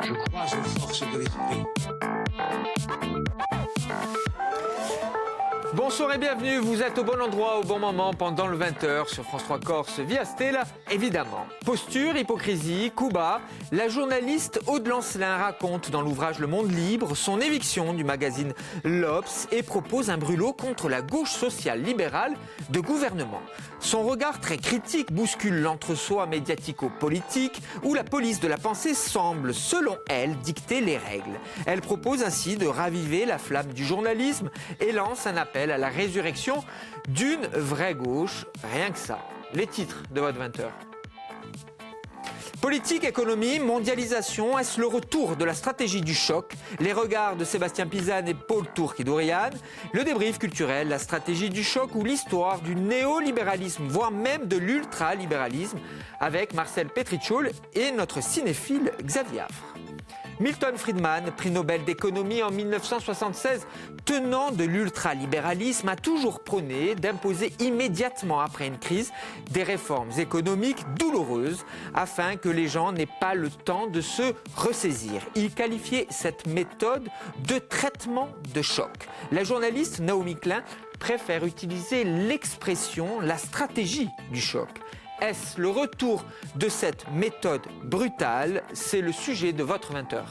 Je crois aux forces de l'esprit. Bonsoir et bienvenue, vous êtes au bon endroit, au bon moment, pendant le 20h sur France 3 Corse, via Stella, évidemment. Posture, hypocrisie, coup bas, la journaliste Aude Lancelin raconte dans l'ouvrage Le Monde Libre son éviction du magazine L'Obs et propose un brûlot contre la gauche sociale libérale de gouvernement. Son regard très critique bouscule l'entre-soi médiatico-politique où la police de la pensée semble, selon elle, dicter les règles. Elle propose ainsi de raviver la flamme du journalisme et lance un appel à la résurrection d'une vraie gauche. Rien que ça. Les titres de votre 20h. Politique, économie, mondialisation, est-ce le retour de la stratégie du choc? Les regards de Sébastien Pisane et Paul Tourki-Dourian, le débrief culturel, la stratégie du choc ou l'histoire du néolibéralisme, voire même de l'ultralibéralisme, avec Marcel Petrichoul et notre cinéphile Xavier Affre. Milton Friedman, prix Nobel d'économie en 1976, tenant de l'ultralibéralisme, a toujours prôné d'imposer immédiatement après une crise des réformes économiques douloureuses afin que les gens n'aient pas le temps de se ressaisir. Il qualifiait cette méthode de traitement de choc. La journaliste Naomi Klein préfère utiliser l'expression la stratégie du choc. Est-ce le retour de cette méthode brutale? C'est le sujet de votre 20h.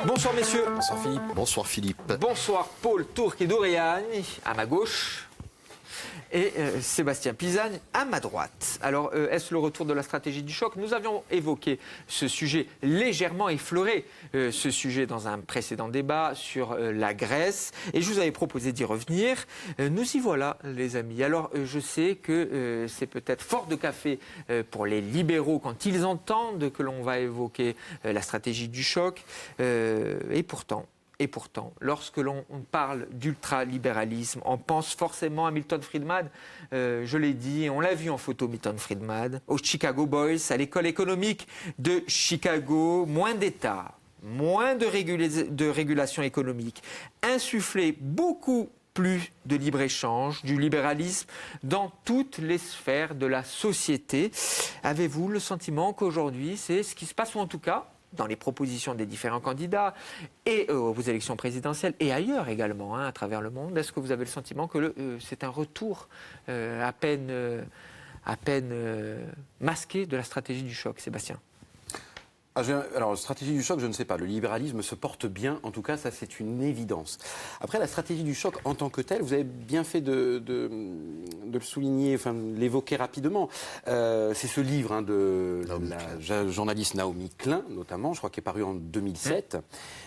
Bonsoir messieurs. Bonsoir Philippe. Bonsoir Philippe. Bonsoir Paul Tourki-Dourian, à ma gauche. Et Sébastien Pisane à ma droite. Alors, est-ce le retour de la stratégie du choc? Nous avions évoqué ce sujet, légèrement effleuré, ce sujet dans un précédent débat sur la Grèce. Et je vous avais proposé d'y revenir. Nous y voilà, les amis. Alors, je sais que c'est peut-être fort de café pour les libéraux quand ils entendent que l'on va évoquer la stratégie du choc. Et pourtant, lorsque l'on parle d'ultralibéralisme, on pense forcément à Milton Friedman. Je l'ai dit, on l'a vu en photo, Milton Friedman, aux Chicago Boys, à l'école économique de Chicago. Moins d'État, moins de régulation économique, insuffler beaucoup plus de libre-échange, du libéralisme dans toutes les sphères de la société. Avez-vous le sentiment qu'aujourd'hui, c'est ce qui se passe, ou en tout cas, dans les propositions des différents candidats et aux élections présidentielles et ailleurs également, à travers le monde, est-ce que vous avez le sentiment que c'est un retour à peine masqué de la stratégie du choc, Sébastien? Alors, stratégie du choc, je ne sais pas. Le libéralisme se porte bien, en tout cas, ça c'est une évidence. Après, la stratégie du choc en tant que telle, vous avez bien fait de le souligner, enfin de l'évoquer rapidement. C'est ce livre de la journaliste Naomi Klein, notamment, je crois, qui est paru en 2007.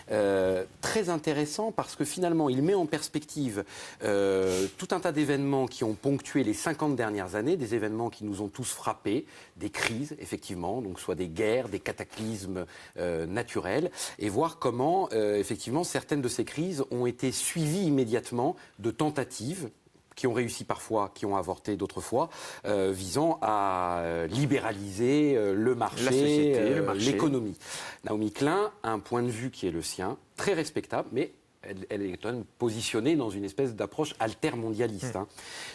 Très intéressant parce que finalement, il met en perspective tout un tas d'événements qui ont ponctué les 50 dernières années, des événements qui nous ont tous frappés, des crises, effectivement, donc soit des guerres, des cataclysmes naturels, et voir comment, effectivement, certaines de ces crises ont été suivies immédiatement de tentatives qui ont réussi parfois, qui ont avorté d'autres fois, visant à libéraliser le marché, la société, l'économie. Naomi Klein a un point de vue qui est le sien, très respectable, mais elle est positionnée dans une espèce d'approche altermondialiste.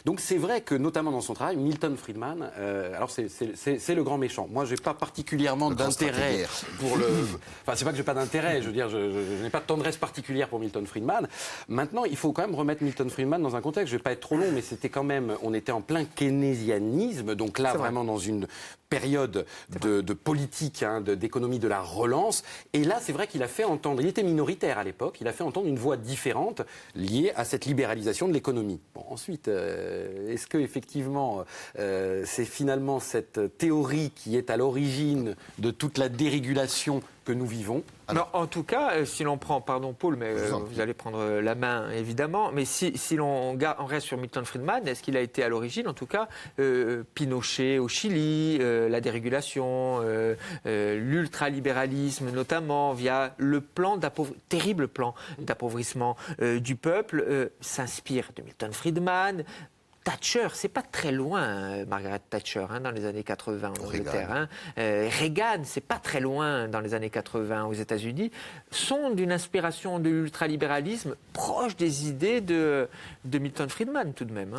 Donc c'est vrai que, notamment dans son travail, Milton Friedman, alors c'est le grand méchant. Moi, je n'ai pas particulièrement d'intérêt pour le... Enfin, c'est pas que j'ai pas d'intérêt, je veux dire, je n'ai pas de tendresse particulière pour Milton Friedman. Maintenant, il faut quand même remettre Milton Friedman dans un contexte. Je ne vais pas être trop long, mais c'était quand même... On était en plein keynésianisme, donc là, vraiment dans une période de politique, d'économie de la relance. Et là, c'est vrai qu'il a fait entendre... Il était minoritaire à l'époque, il a fait entendre une voix différente liée à cette libéralisation de l'économie. Bon, ensuite, est-ce que effectivement c'est finalement cette théorie qui est à l'origine de toute la dérégulation que nous vivons? Alors, en tout cas, si l'on prend, pardon Paul, mais vous allez prendre la main évidemment, mais si on reste sur Milton Friedman, est-ce qu'il a été à l'origine, en tout cas, Pinochet au Chili, la dérégulation, l'ultralibéralisme notamment, via le terrible plan d'appauvrissement du peuple, s'inspire de Milton Friedman. Thatcher, c'est pas très loin, Margaret Thatcher, dans les années 80 en Angleterre. Reagan, c'est pas très loin dans les années 80 aux États-Unis, sont d'une inspiration de l'ultralibéralisme proche des idées de Milton Friedman tout de même.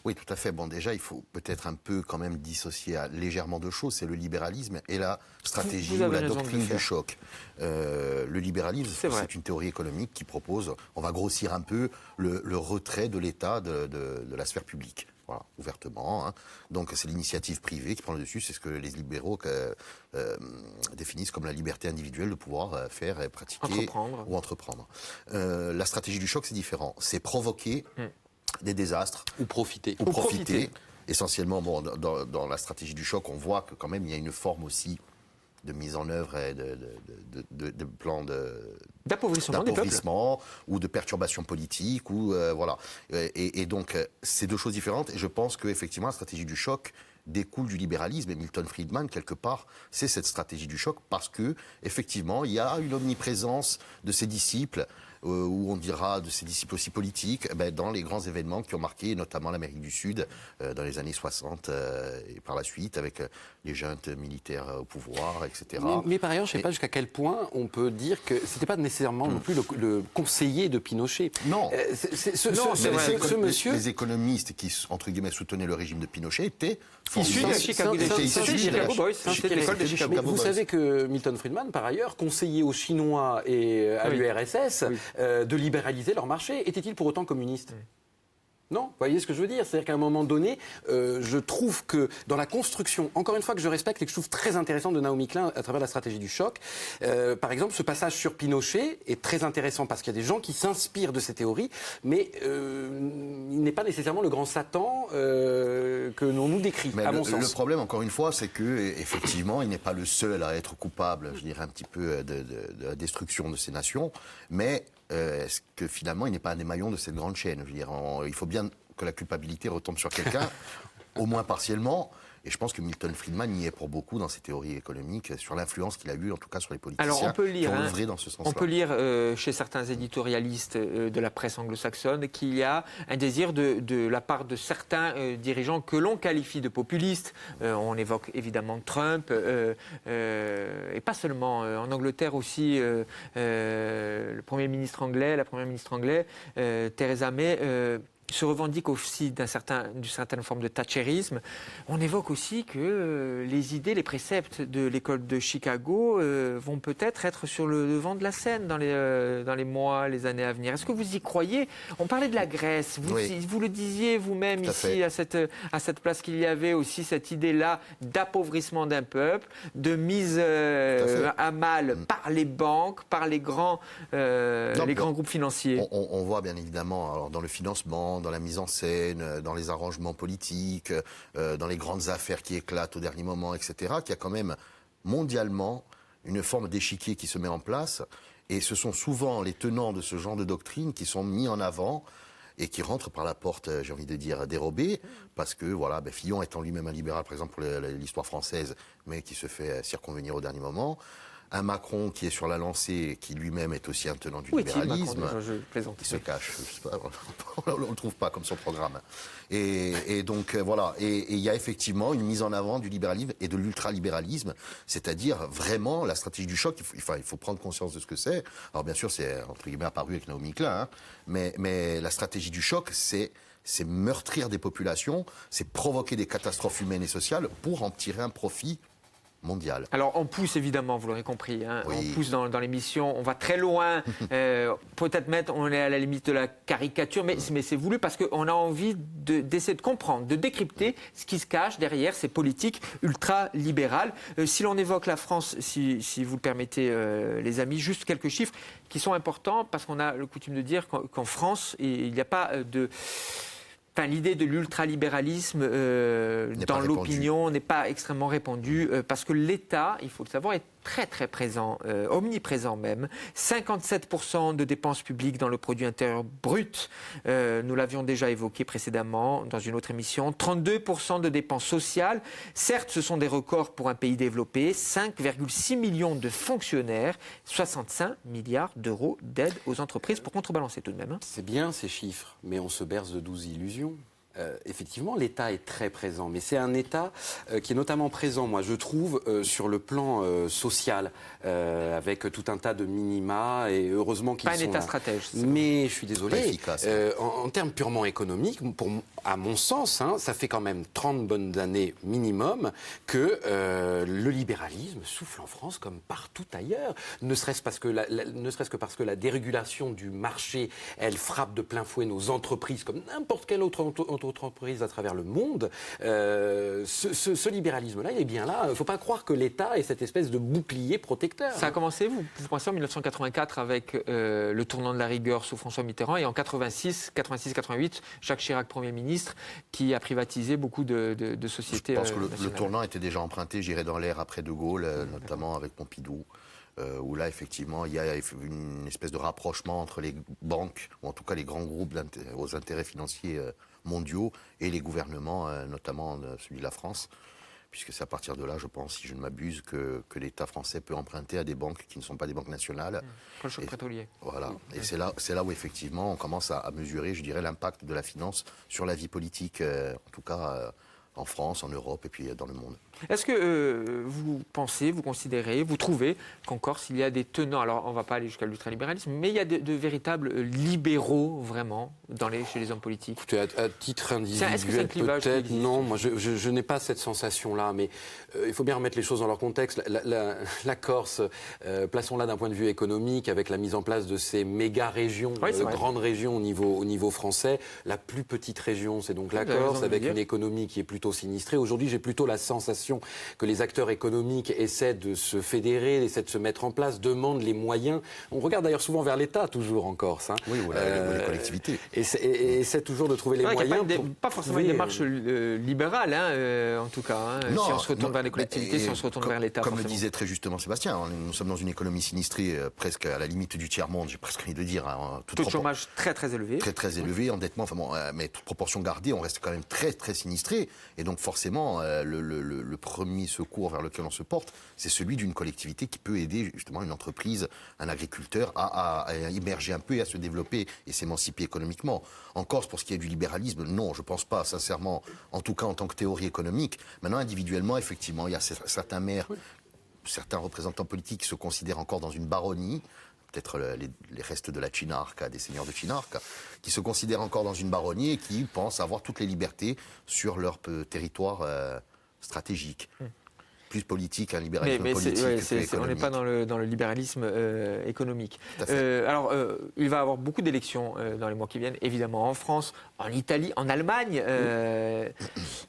Oui, tout à fait. Bon, déjà, il faut peut-être un peu quand même dissocier légèrement deux choses. C'est le libéralisme et la stratégie Vous ou avez la raison de le doctrine faire. du choc. Le libéralisme, C'est vrai. c'est une théorie économique qui propose, on va grossir un peu, le retrait de l'État de la sphère publique. Voilà, ouvertement. Hein. Donc c'est l'initiative privée qui prend le dessus, c'est ce que les libéraux définissent comme la liberté individuelle de pouvoir faire et pratiquer Entreprendre. ou entreprendre. La stratégie du choc, c'est différent. C'est provoquer des désastres Ou profiter. ou profiter. profiter. Essentiellement, bon, dans la stratégie du choc, on voit que quand même il y a une forme aussi de mise en œuvre et de plans D'appauvrissement des peuples. d'appauvrissement ou de perturbation politique ou voilà. Et donc c'est deux choses différentes. Et je pense qu'effectivement la stratégie du choc découle du libéralisme. Et Milton Friedman, quelque part, c'est cette stratégie du choc parce que effectivement il y a une omniprésence de ses disciples. Ou on dira de ses disciples aussi politiques, dans les grands événements qui ont marqué notamment l'Amérique du Sud dans les années 60 et par la suite avec les juntes militaires au pouvoir, etc. Mais par ailleurs, je ne sais pas jusqu'à quel point on peut dire que ce n'était pas nécessairement non plus le conseiller de Pinochet. Non. Ce monsieur... Les économistes qui, entre guillemets, soutenaient le régime de Pinochet étaient Issus de Chicago, issus Chicago de Boys, c'était l'école de Chicago Mais vous Boys. savez que Milton Friedman, par ailleurs, conseillait aux Chinois et à Oui. l'URSS de libéraliser leur marché. Était-il pour autant communiste ? Non, vous voyez ce que je veux dire? C'est-à-dire qu'à un moment donné, je trouve que dans la construction, encore une fois que je respecte et que je trouve très intéressant de Naomi Klein à travers la stratégie du choc, par exemple, ce passage sur Pinochet est très intéressant parce qu'il y a des gens qui s'inspirent de ces théories, mais il n'est pas nécessairement le grand Satan que l'on nous décrit, Mais à mon le sens. problème, encore une fois, c'est que effectivement, il n'est pas le seul à être coupable, je dirais un petit peu, de la destruction de ces nations, mais est-ce que finalement, il n'est pas un des maillons de cette grande chaîne? Je veux dire, il faut bien que la culpabilité retombe sur quelqu'un, au moins partiellement. Et je pense que Milton Friedman y est pour beaucoup dans ses théories économiques, sur l'influence qu'il a eue, en tout cas sur les politiciens Alors on peut lire, qui ont œuvré dans ce sens-là. on peut lire chez certains éditorialistes de la presse anglo-saxonne qu'il y a un désir de la part de certains dirigeants que l'on qualifie de populistes. On évoque évidemment Trump, et pas seulement. En Angleterre aussi, le Premier ministre anglais, la Première ministre anglaise, Theresa May, se revendique aussi d'une certaine forme de thatchérisme. On évoque aussi que les idées, les préceptes de l'école de Chicago vont peut-être être sur le devant de la scène dans les mois, les années à venir. Est-ce que vous y croyez? On parlait de la Grèce. Vous le disiez vous-même Tout à ici, à cette place, qu'il y avait aussi cette idée-là d'appauvrissement d'un peuple, de mise à mal par les banques, par les grands groupes financiers. On voit bien évidemment alors, dans le financement, dans la mise en scène, dans les arrangements politiques, dans les grandes affaires qui éclatent au dernier moment, etc., qu'il y a quand même mondialement une forme d'échiquier qui se met en place. Et ce sont souvent les tenants de ce genre de doctrine qui sont mis en avant et qui rentrent par la porte, j'ai envie de dire, dérobée, parce que, voilà, Fillon étant lui-même un libéral, par exemple, pour l'histoire française, mais qui se fait circonvenir au dernier moment. Un Macron qui est sur la lancée, qui lui-même est aussi un tenant du libéralisme. Macron, je plaisante. Il se cache, je sais pas, on ne le trouve pas comme son programme. Et donc voilà, et il y a effectivement une mise en avant du libéralisme et de l'ultralibéralisme, c'est-à-dire vraiment la stratégie du choc. Il faut prendre conscience de ce que c'est. Alors bien sûr, c'est entre guillemets apparu avec Naomi Klein, hein, mais la stratégie du choc, c'est meurtrir des populations, c'est provoquer des catastrophes humaines et sociales pour en tirer un profit mondial. Alors on pousse évidemment, vous l'aurez compris, Oui. on pousse dans l'émission, on va très loin, peut-être on est à la limite de la caricature, mais c'est voulu parce qu'on a envie d'essayer de comprendre, de décrypter ce qui se cache derrière ces politiques ultra-libérales. Si l'on évoque la France, si vous le permettez les amis, juste quelques chiffres qui sont importants parce qu'on a le coutume de dire qu'en France, il n'y a pas de... Enfin, l'idée de l'ultralibéralisme dans l'opinion n'est pas extrêmement répandue parce que l'État, il faut le savoir, est très très présent, omniprésent même. 57% de dépenses publiques dans le produit intérieur brut, nous l'avions déjà évoqué précédemment dans une autre émission. 32% de dépenses sociales. Certes, ce sont des records pour un pays développé. 5,6 millions de fonctionnaires, 65 milliards d'euros d'aide aux entreprises pour contrebalancer tout de même. C'est bien ces chiffres, mais on se berce de 12 illusions. Effectivement, l'État est très présent, mais c'est un État qui est notamment présent, moi je trouve, sur le plan social, avec tout un tas de minima, et heureusement qu'ils sont Pas un État là. stratège. Mais je suis désolé, Pas efficace. en termes purement économiques, à mon sens, ça fait quand même 30 bonnes années minimum que le libéralisme souffle en France comme partout ailleurs. Ne serait-ce que parce que la dérégulation du marché, elle frappe de plein fouet nos entreprises comme n'importe quelle autre entreprise à travers le monde. Ce libéralisme-là, il est bien là. Il ne faut pas croire que l'État est cette espèce de bouclier protecteur. Ça a commencé, vous pensez, en 1984 avec le tournant de la rigueur sous François Mitterrand, et en 86-88, Jacques Chirac, Premier ministre, qui a privatisé beaucoup de sociétés. Je pense que le tournant était déjà emprunté, j'irais dans l'ère après De Gaulle, notamment avec Pompidou, où là, effectivement, il y a une espèce de rapprochement entre les banques, ou en tout cas les grands groupes aux intérêts financiers mondiaux, et les gouvernements, notamment celui de la France. Puisque c'est à partir de là, je pense, si je ne m'abuse, que l'État français peut emprunter à des banques qui ne sont pas des banques nationales. Pour le choc pétrolier. Voilà. Et c'est là où, effectivement, on commence à mesurer, je dirais, l'impact de la finance sur la vie politique, en tout cas en France, en Europe et puis dans le monde. Est-ce que vous pensez, vous considérez, vous trouvez qu'en Corse, il y a des tenants, alors on ne va pas aller jusqu'à l'ultralibéralisme, mais il y a de véritables libéraux, vraiment, chez les hommes politiques? Écoutez, à titre Est-ce que c'est un individuel, clivage qui peut-être, existe? non. Moi, je n'ai pas cette sensation-là, mais il faut bien remettre les choses dans leur contexte. La Corse, plaçons-la d'un point de vue économique, avec la mise en place de ces méga-régions, grandes régions au niveau français. La plus petite région, c'est donc la Corse, avec une économie qui est plutôt sinistrée. Aujourd'hui, j'ai plutôt la sensation que les acteurs économiques essaient de se fédérer, essaient de se mettre en place, demandent les moyens. On regarde d'ailleurs souvent vers l'État, toujours en Corse. Oui, ou les collectivités. Et essaie toujours de trouver les moyens. Pas forcément une démarche libérale, en tout cas. Si on se retourne vers les collectivités, si on se retourne vers l'État. Comme le disait très justement Sébastien, nous sommes dans une économie sinistrée, presque à la limite du tiers-monde, j'ai presque envie de dire. Taux de chômage très très élevé. Très élevé, endettement, mais toute proportion gardée, on reste quand même très sinistré. Et donc forcément, le premier secours vers lequel on se porte, c'est celui d'une collectivité qui peut aider justement une entreprise, un agriculteur à émerger un peu et à se développer et s'émanciper économiquement. En Corse, pour ce qui est du libéralisme, non, je ne pense pas, sincèrement, en tout cas en tant que théorie économique. Maintenant, individuellement, effectivement, il y a certains maires, certains représentants politiques qui se considèrent encore dans une baronnie, peut-être les restes de la Chinarca, des seigneurs de Chinarca, qui se considèrent encore dans une baronnie et qui pensent avoir toutes les libertés sur leur territoire stratégique. Plus politique, un libéralisme politique. On n'est pas dans le libéralisme économique. Alors, il va y avoir beaucoup d'élections dans les mois qui viennent, évidemment en France, en Italie, en Allemagne.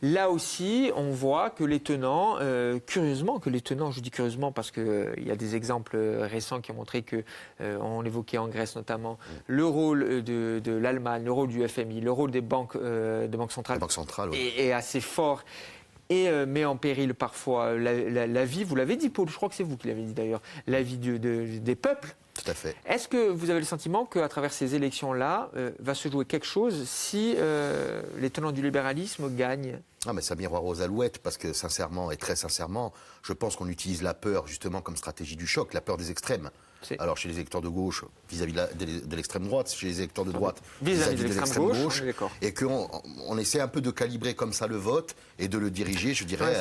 Là aussi, on voit que les tenants, je dis curieusement parce qu'il y a des exemples récents qui ont montré que, on évoquait en Grèce notamment, le rôle de l'Allemagne, le rôle du FMI, le rôle des banques centrales, est assez fort. Et met en péril parfois la vie, vous l'avez dit Paul, je crois que c'est vous qui l'avez dit d'ailleurs, la vie des peuples. Tout à fait. Est-ce que vous avez le sentiment qu'à travers ces élections-là, va se jouer quelque chose si les tenants du libéralisme gagnent ? Ah, mais ça miroir aux alouettes, parce que sincèrement et très sincèrement, je pense qu'on utilise la peur justement comme stratégie du choc, la peur des extrêmes. Alors chez les électeurs de gauche vis-à-vis de l'extrême droite, chez les électeurs de droite vis-à-vis de l'extrême gauche, et qu'on essaie un peu de calibrer comme ça le vote et de le diriger, je dirais,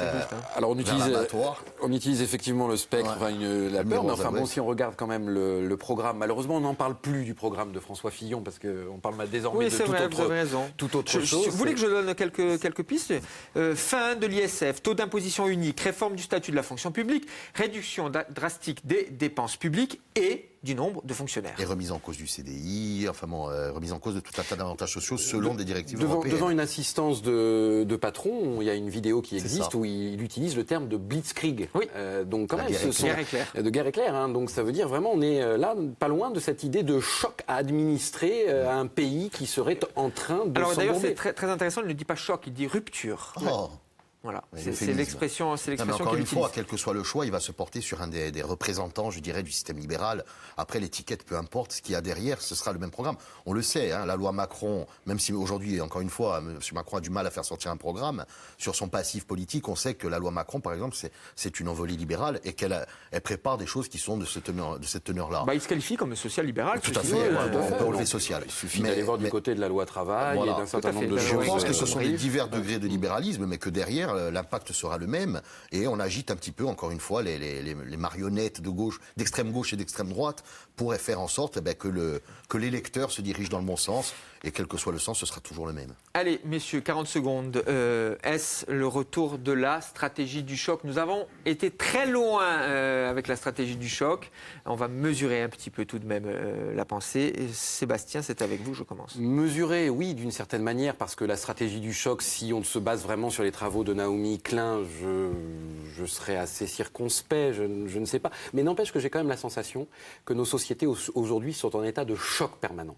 alors on utilise effectivement le spectre, la peur, mais enfin bon, si on regarde quand même le programme, malheureusement on n'en parle plus du programme de François Fillon, parce qu'on parle désormais de toute autre chose. Vous voulez que je donne quelques pistes ? Fin de l'ISF, taux d'imposition unique, réforme du statut de la fonction publique, réduction drastique des dépenses publiques et du nombre de fonctionnaires. Et remise en cause du CDI, remise en cause de tout un tas d'avantages sociaux selon des directives européennes. Devant une assistance de patron, il y a une vidéo qui existe où il utilise le terme de blitzkrieg. Oui. Donc quand même, guerre éclair. De guerre éclair. Donc ça veut dire vraiment, on est là, pas loin de cette idée de choc à administrer à un pays qui serait en train de s'embomber. D'ailleurs, c'est très intéressant, il ne dit pas choc, il dit rupture. Oh. Voilà, c'est l'expression qu'il utilise. Encore une fois, quel que soit le choix, il va se porter sur un des représentants, je dirais, du système libéral. Après, l'étiquette, peu importe, ce qu'il y a derrière, ce sera le même programme. On le sait, la loi Macron, même si aujourd'hui, encore une fois, M. Macron a du mal à faire sortir un programme, sur son passif politique, on sait que la loi Macron, par exemple, c'est une envolée libérale et qu'elle prépare des choses qui sont de cette teneur-là. Il se qualifie comme social-libéral. Tout à fait, on peut relever social. Il suffit d'aller voir du côté de la loi travail et d'un certain nombre de choses. Je pense que ce sont des divers degrés de libéralisme, mais que derrière, l'impact sera le même, et on agite un petit peu, encore une fois, les marionnettes de gauche, d'extrême gauche et d'extrême droite, pourraient faire en sorte que l'électeur se dirige dans le bon sens Et quel que soit le sens, ce sera toujours le même. Allez, messieurs, 40 secondes. Est-ce le retour de la stratégie du choc? Nous avons été très loin avec la stratégie du choc. On va mesurer un petit peu tout de même la pensée. Et Sébastien, c'est avec vous, je commence. Mesurer, oui, d'une certaine manière, parce que la stratégie du choc, si on se base vraiment sur les travaux de Naomi Klein, je serais assez circonspect, je ne sais pas. Mais n'empêche que j'ai quand même la sensation que nos sociétés aujourd'hui sont en état de choc permanent.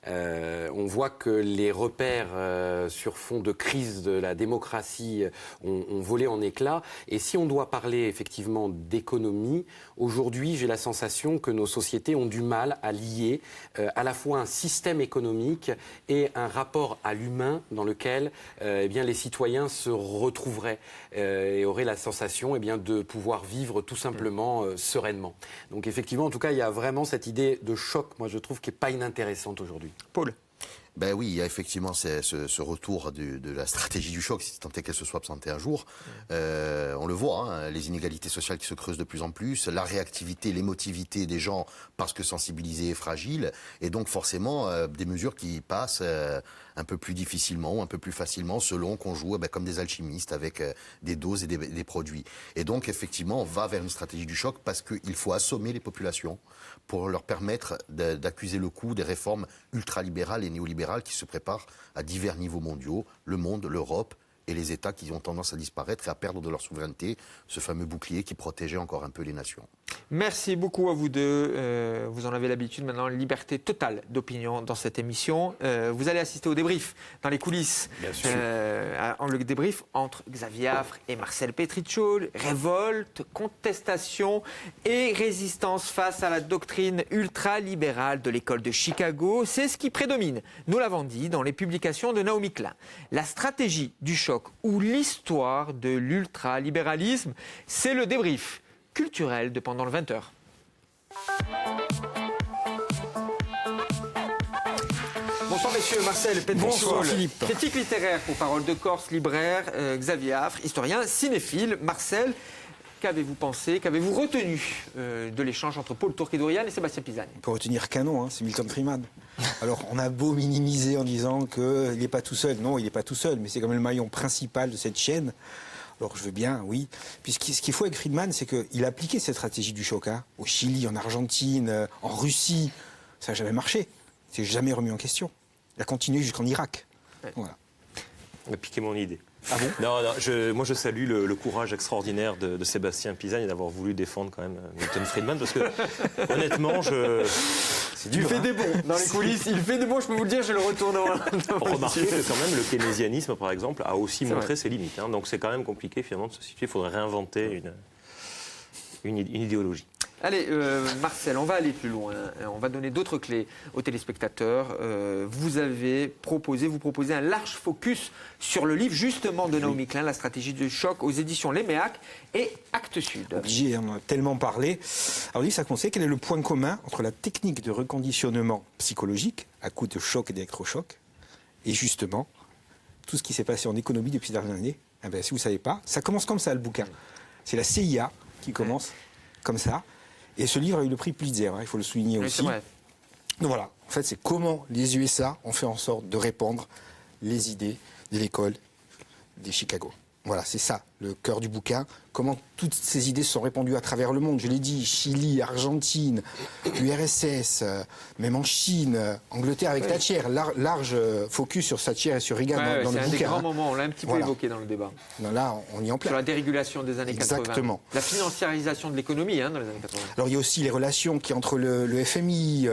On voit que les repères sur fond de crise de la démocratie ont volé en éclats. Et si on doit parler effectivement d'économie, aujourd'hui j'ai la sensation que nos sociétés ont du mal à lier à la fois un système économique et un rapport à l'humain dans lequel eh bien, les citoyens se retrouveraient et auraient la sensation eh bien, de pouvoir vivre tout simplement sereinement. Donc effectivement, en tout cas, il y a vraiment cette idée de choc, moi je trouve, qui n'est pas inintéressante aujourd'hui. Paul. Ben oui, il y a effectivement ce retour de la stratégie du choc, si tant est qu'elle se soit absentée un jour. On le voit, hein, les inégalités sociales qui se creusent de plus en plus, la réactivité, l'émotivité des gens parce que sensibilisés et fragiles, et donc forcément des mesures qui passent un peu plus difficilement ou un peu plus facilement selon qu'on joue comme des alchimistes avec des doses et des produits. Et donc effectivement, on va vers une stratégie du choc parce qu'il faut assommer les populations pour leur permettre d'accuser le coup des réformes ultralibérales et néolibérales qui se préparent à divers niveaux mondiaux, le monde, l'Europe et les États qui ont tendance à disparaître et à perdre de leur souveraineté, ce fameux bouclier qui protégeait encore un peu les nations. Merci beaucoup à vous deux. Vous en avez l'habitude maintenant, liberté totale d'opinion dans cette émission. Vous allez assister au débrief dans les coulisses. Bien sûr. Le débrief entre Xavier Affre et Marcel Pétrichol. Révolte, contestation et résistance face à la doctrine ultralibérale de l'école de Chicago. C'est ce qui prédomine, nous l'avons dit, dans les publications de Naomi Klein. La stratégie du choc ou l'histoire de l'ultralibéralisme, c'est le débrief culturel de pendant le 20h. Bonsoir messieurs, Marcel Pétrichol. Bonsoir Philippe. Critique littéraire pour Parole de Corse, libraire, Xavier Affre, historien, cinéphile. Marcel, qu'avez-vous pensé, qu'avez-vous retenu de l'échange entre Paul Tourkidourian et Sébastien Pisani? On peut retenir qu'un nom, c'est Milton Friedman. Alors on a beau minimiser en disant qu'il n'est pas tout seul. Non, il n'est pas tout seul, mais c'est quand même le maillon principal de cette chaîne. Alors je veux bien, oui. Puis ce qu'il faut avec Friedman, c'est qu'il a appliqué cette stratégie du choc. Au Chili, en Argentine, en Russie. Ça n'a jamais marché. C'est jamais remis en question. Il a continué jusqu'en Irak. Voilà. On a piqué mon idée. Ah bon? Non, moi je salue le courage extraordinaire de Sébastien Pisani d'avoir voulu défendre quand même Milton Friedman parce que honnêtement, Il fait des bons dans les coulisses, il fait des bons, je peux vous le dire, je le retourne remarquez que quand même le keynésianisme par exemple a aussi montré ses limites. Donc c'est quand même compliqué finalement de se situer, il faudrait réinventer une idéologie. Allez, Marcel, on va aller plus loin. On va donner d'autres clés aux téléspectateurs. Vous proposez un large focus sur le livre justement de Naomi Klein, La stratégie du choc, aux éditions Léméac et Actes Sud. Obligé, on en a tellement parlé. Alors, ça conseille quel est le point commun entre la technique de reconditionnement psychologique, à coup de choc et d'électrochoc, et justement, tout ce qui s'est passé en économie depuis ces dernières années. Si vous ne savez pas, ça commence comme ça, le bouquin. C'est la CIA qui commence comme ça. Et ce livre a eu le prix Pulitzer, il faut le souligner aussi. C'est vrai. Donc voilà, en fait, c'est comment les USA ont fait en sorte de répandre les idées de l'école des Chicago. Voilà, c'est ça, le cœur du bouquin. Comment toutes ces idées se sont répandues à travers le monde. Je l'ai dit, Chili, Argentine, URSS, même en Chine, Angleterre avec Thatcher. Large focus sur Thatcher et sur Reagan dans le bouquin. C'est un des grands moments, on l'a un petit peu évoqué dans le débat. Là, on y est en plein. Sur la dérégulation des années 80. Exactement. La financiarisation de l'économie dans les années 80. Alors il y a aussi les relations qui entre le FMI,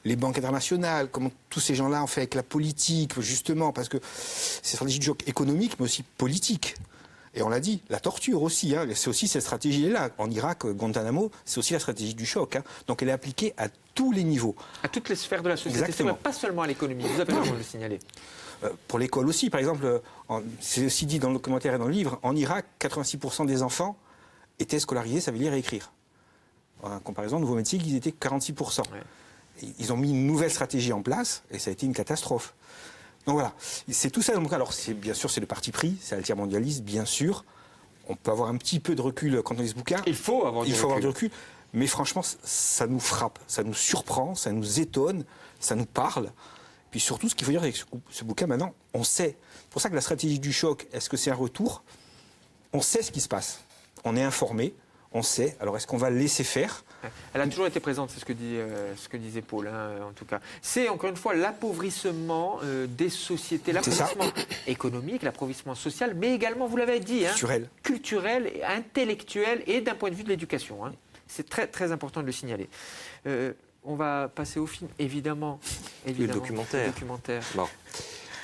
les banques internationales, comment tous ces gens-là ont fait avec la politique, justement, parce que c'est une stratégie de choc économique, mais aussi politique. Et on l'a dit, la torture aussi, c'est aussi cette stratégie-là. En Irak, Guantanamo, c'est aussi la stratégie du choc. Donc elle est appliquée à tous les niveaux. À toutes les sphères de la société, Exactement. pas seulement à l'économie. Vous avez raison de le signaler. Pour l'école aussi, par exemple, c'est aussi dit dans le commentaire et dans le livre, en Irak, 86% des enfants étaient scolarisés, savaient lire et écrire. En comparaison, Nouveau-Mexique, ils étaient 46%. Ouais. Ils ont mis une nouvelle stratégie en place et ça a été une catastrophe. Donc voilà, c'est tout ça. Donc, alors, bien sûr, c'est le parti pris, c'est l'altermondialisme, bien sûr. On peut avoir un petit peu de recul quand on lit ce bouquin. Il faut avoir du recul. Mais franchement, ça nous frappe, ça nous surprend, ça nous étonne, ça nous parle. Puis surtout, ce qu'il faut dire avec ce bouquin maintenant, on sait. C'est pour ça que la stratégie du choc, est-ce que c'est un retour? On sait ce qui se passe. On est informé, on sait. Alors est-ce qu'on va laisser faire? Elle a toujours été présente, c'est ce que disait Paul, en tout cas. C'est encore une fois l'appauvrissement des sociétés, l'appauvrissement économique, l'appauvrissement social, mais également, vous l'avez dit, culturel, intellectuel et d'un point de vue de l'éducation. C'est très, très important de le signaler. On va passer au film, évidemment. Le documentaire. Bon.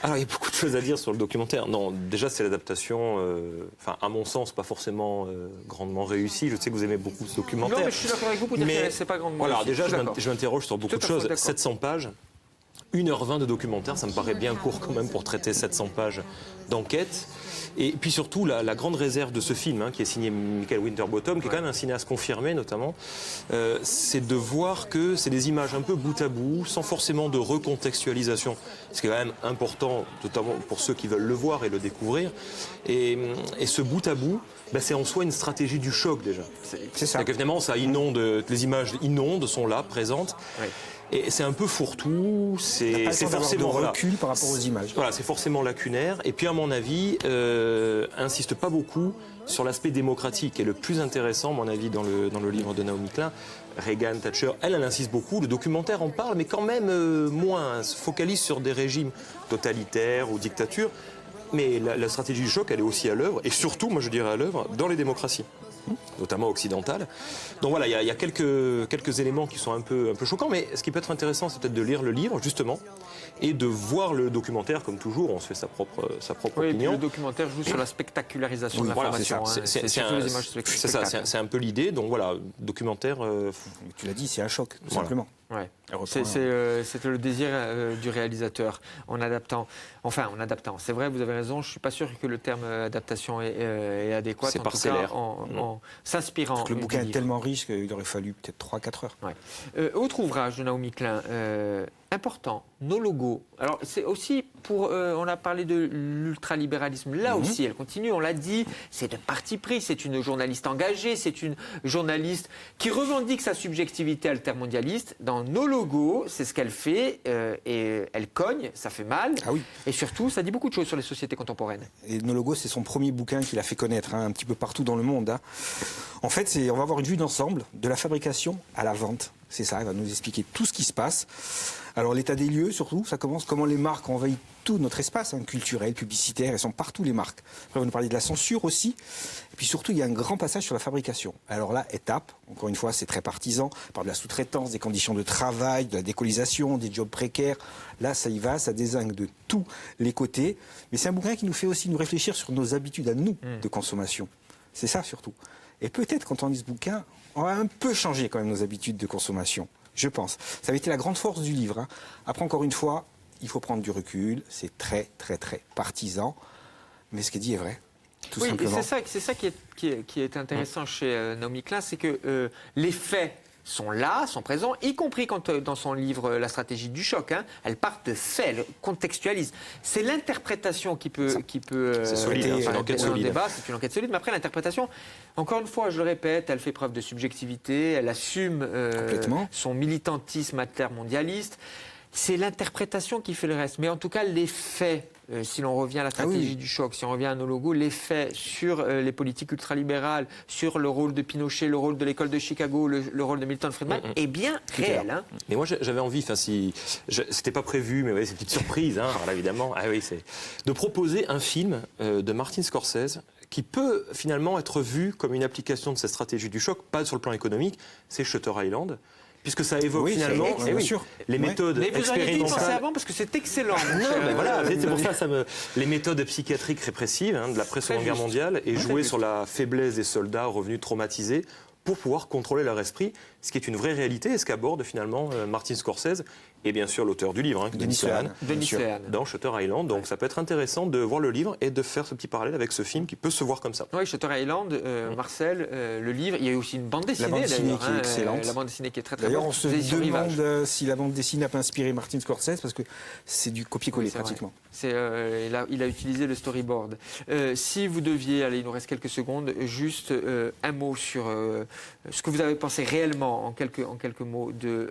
Alors, il y a beaucoup de choses à dire sur le documentaire. Non, déjà, c'est l'adaptation, à mon sens, pas forcément grandement réussie. Je sais que vous aimez beaucoup ce documentaire. Non, mais je suis d'accord avec vous pour dire que c'est pas grandement réussi. Déjà, je m'interroge sur beaucoup de choses. 700 pages, 1h20 de documentaire, ça me paraît bien court quand même pour traiter 700 pages d'enquête. Et puis surtout, la grande réserve de ce film, qui est signé Michael Winterbottom, qui est quand même un cinéaste confirmé notamment, c'est de voir que c'est des images un peu bout à bout, sans forcément de recontextualisation. Ce qui est quand même important, notamment pour ceux qui veulent le voir et le découvrir. Et ce bout à bout, c'est en soi une stratégie du choc déjà. C'est ça. Évidemment, ça inonde, les images inondent, sont là, présentes. Oui. Et c'est un peu fourre-tout, c'est forcément de recul par rapport aux images. Voilà, c'est forcément lacunaire. Et puis à mon avis, insiste pas beaucoup sur l'aspect démocratique, qui est le plus intéressant, à mon avis, dans le livre de Naomi Klein. Reagan, Thatcher, elle insiste beaucoup. Le documentaire en parle, mais quand même moins. Elle se focalise sur des régimes totalitaires ou dictatures. Mais la stratégie du choc, elle est aussi à l'œuvre, et surtout, moi je dirais à l'œuvre, dans les démocraties, notamment occidentales. Donc voilà, il y a quelques éléments qui sont un peu choquants, mais ce qui peut être intéressant, c'est peut-être de lire le livre, justement, et de voir le documentaire, comme toujours, on se fait sa propre opinion. Le documentaire joue sur la spectacularisation de l'information. C'est c'est un peu l'idée, donc voilà, documentaire... Tu l'as dit, c'est un choc, tout simplement. Ouais. C'est le désir du réalisateur en adaptant. C'est vrai, vous avez raison, je ne suis pas sûr que le terme adaptation est adéquat. C'est en parcellaire. Tout cas, en s'inspirant. Le bouquin est tellement riche qu'il aurait fallu peut-être 3-4 heures. Ouais. Autre ouvrage de Naomi Klein, important, Nos logos. Alors c'est aussi pour, on a parlé de l'ultralibéralisme, là aussi elle continue, on l'a dit, c'est de parti pris, c'est une journaliste engagée, c'est une journaliste qui revendique sa subjectivité altermondialiste. Dans Nos logos, c'est ce qu'elle fait et elle cogne, ça fait mal. Ah oui. Et surtout, ça dit beaucoup de choses sur les sociétés contemporaines. Et Nos logos, c'est son premier bouquin qu'il a fait connaître un petit peu partout dans le monde. En fait, on va avoir une vue d'ensemble de la fabrication à la vente. C'est ça, elle va nous expliquer tout ce qui se passe. Alors l'état des lieux, surtout, ça commence comment les marques envahissent tout notre espace, culturel, publicitaire, elles sont partout les marques. Après, on va nous parler de la censure aussi. Et puis surtout, il y a un grand passage sur la fabrication. Alors là, étape, encore une fois, c'est très partisan. On parle de la sous-traitance, des conditions de travail, de la décolonisation, des jobs précaires. Là, ça y va, ça dézingue de tous les côtés. Mais c'est un bouquin qui nous fait aussi nous réfléchir sur nos habitudes à nous de consommation. C'est ça surtout. Et peut-être, quand on lit ce bouquin, on va un peu changer quand même nos habitudes de consommation. Je pense. Ça avait été la grande force du livre. Après, encore une fois, il faut prendre du recul. C'est très, très, très partisan. Mais ce qu'elle dit est vrai. Tout simplement. Et c'est ça qui est intéressant chez Naomi Klein, c'est que les faits sont là, sont présents, y compris quand dans son livre La stratégie du choc, elle part de faits, elle contextualise. C'est l'interprétation qui peut c'est solide, c'est une enquête solide. Débat, c'est une enquête solide, mais après l'interprétation, encore une fois, je le répète, elle fait preuve de subjectivité, elle assume son militantisme altermondialiste. C'est l'interprétation qui fait le reste. Mais en tout cas, les faits, si l'on revient à la stratégie du choc, si on revient à Nos logos, les faits sur les politiques ultralibérales, sur le rôle de Pinochet, le rôle de l'école de Chicago, le rôle de Milton Friedman, est bien réel. Mais moi, j'avais envie, c'était pas prévu, mais c'est une petite surprise, alors évidemment, de proposer un film de Martin Scorsese qui peut finalement être vu comme une application de cette stratégie du choc, pas sur le plan économique, c'est Shutter Island. Puisque ça évoque finalement les méthodes mais vous expérimentales. auriez dû y penser avant parce que c'est excellent. Mais voilà, c'est pour ça les méthodes psychiatriques répressives de l'après-Seconde Guerre mondiale et jouer sur la faiblesse des soldats revenus traumatisés pour pouvoir contrôler leur esprit, ce qui est une vraie réalité et ce qu'aborde finalement Martin Scorsese et bien sûr l'auteur du livre, Denis Sehan, dans Shutter Island. Donc ça peut être intéressant de voir le livre et de faire ce petit parallèle avec ce film qui peut se voir comme ça. Oui, Shutter Island, Marcel, le livre, il y a aussi une bande dessinée. La bande dessinée qui est excellente. La bande dessinée qui est très très D'ailleurs, bonne. on se demande si la bande dessinée n'a pas inspiré Martin Scorsese parce que c'est du copier-coller pratiquement. Il a utilisé le storyboard. Si vous deviez, allez, il nous reste quelques secondes, juste un mot sur ce que vous avez pensé réellement en quelques mots de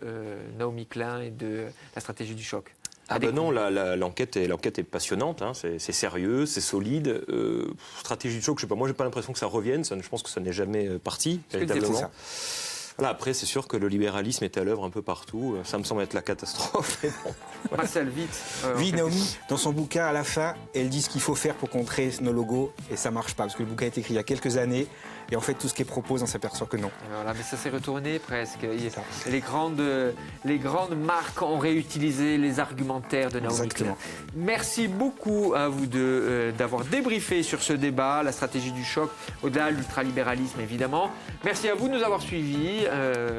Naomi Klein et de la stratégie du choc. Ah ben non, l'enquête est passionnante, hein, c'est sérieux, c'est solide. Stratégie de choc, je sais pas, moi j'ai pas l'impression que ça revienne, je pense que ça n'est jamais parti, véritablement. ça. Voilà, après, c'est sûr que le libéralisme est à l'œuvre un peu partout. Ça me semble être la catastrophe. Mais bon. Marcel, vite. Oui, Naomi, dans son bouquin, à la fin, elle dit ce qu'il faut faire pour contrer nos logos, et ça marche pas, parce que le bouquin a été écrit il y a quelques années, et en fait, tout ce qui est proposé, on s'aperçoit que non. Voilà, mais ça s'est retourné presque. Les grandes marques ont réutilisé les argumentaires de Naomi Exactement. Klein. Merci beaucoup à vous deux d'avoir débriefé sur ce débat, la stratégie du choc, au-delà de l'ultralibéralisme évidemment. Merci à vous de nous avoir suivis.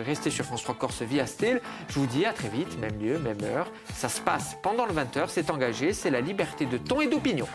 Restez sur France 3 Corse via Still. Je vous dis à très vite, même lieu, même heure. Ça se passe pendant le 20h, c'est engagé, c'est la liberté de ton et d'opinion.